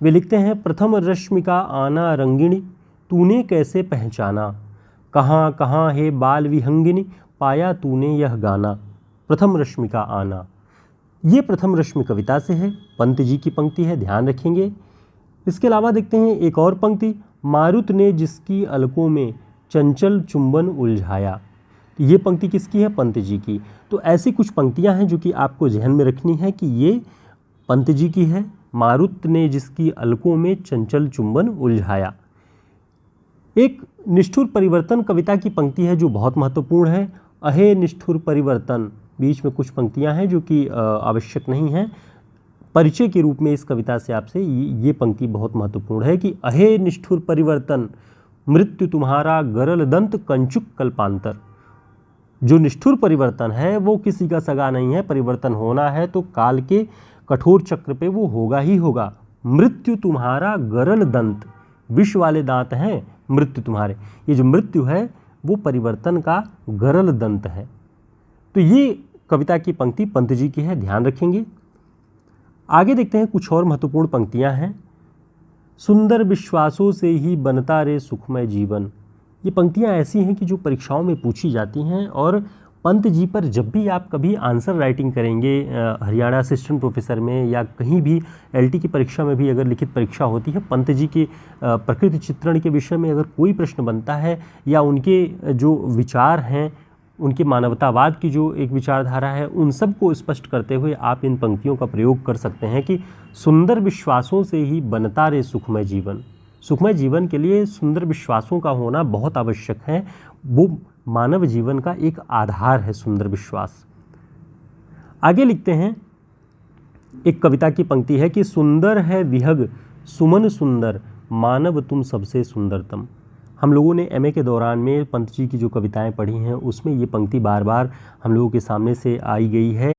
वे लिखते हैं, प्रथम रश्मि का आना रंगिणी, तूने कैसे पहचाना, कहाँ कहाँ है बाल विहंगिनी, पाया तूने यह गाना। प्रथम रश्मि का आना, ये प्रथम रश्मि कविता से है, पंत जी की पंक्ति है, ध्यान रखेंगे। इसके अलावा देखते हैं एक और पंक्ति, मारुत ने जिसकी अलकों में चंचल चुंबन उलझाया। ये पंक्ति किसकी है? पंत जी की। तो ऐसी कुछ पंक्तियां हैं जो कि आपको ध्यान में रखनी है कि ये पंत जी की है। मारुत ने जिसकी अलकों में चंचल चुंबन उलझाया। एक निष्ठुर परिवर्तन कविता की पंक्ति है जो बहुत महत्वपूर्ण है, अहे निष्ठुर परिवर्तन। बीच में कुछ पंक्तियां हैं जो कि आवश्यक नहीं हैं, परिचय के रूप में इस कविता से आपसे ये पंक्ति बहुत महत्वपूर्ण है कि अहे निष्ठुर परिवर्तन, मृत्यु तुम्हारा गरल दंत कंचुक कल्पांतर। जो निष्ठुर परिवर्तन है वो किसी का सगा नहीं है, परिवर्तन होना है तो काल के कठोर चक्र पे वो होगा ही होगा। मृत्यु तुम्हारा गरल दंत, विष वाले दांत हैं मृत्यु तुम्हारे, ये जो मृत्यु है वो परिवर्तन का गरल दंत है। तो ये कविता की पंक्ति पंत जी की है, ध्यान रखेंगे। आगे देखते हैं कुछ और महत्वपूर्ण पंक्तियां हैं। सुंदर विश्वासों से ही बनता रे सुखमय जीवन। ये पंक्तियां ऐसी हैं कि जो परीक्षाओं में पूछी जाती हैं और पंत जी पर जब भी आप कभी आंसर राइटिंग करेंगे हरियाणा असिस्टेंट प्रोफेसर में या कहीं भी एलटी की परीक्षा में भी अगर लिखित परीक्षा होती है, पंत जी के प्रकृति चित्रण के विषय में अगर कोई प्रश्न बनता है या उनके जो विचार हैं, उनके मानवतावाद की जो एक विचारधारा है, उन सब को स्पष्ट करते हुए आप इन पंक्तियों का प्रयोग कर सकते हैं कि सुंदर विश्वासों से ही बनता रे सुखमय जीवन। सुखमय जीवन के लिए सुंदर विश्वासों का होना बहुत आवश्यक है, वो मानव जीवन का एक आधार है सुंदर विश्वास। आगे लिखते हैं, एक कविता की पंक्ति है कि सुंदर है विहग सुमन सुंदर, मानव तुम सबसे सुंदरतम। हम लोगों ने एमए के दौरान में पंत जी की जो कविताएं पढ़ी हैं उसमें ये पंक्ति बार बार हम लोगों के सामने से आई गई है।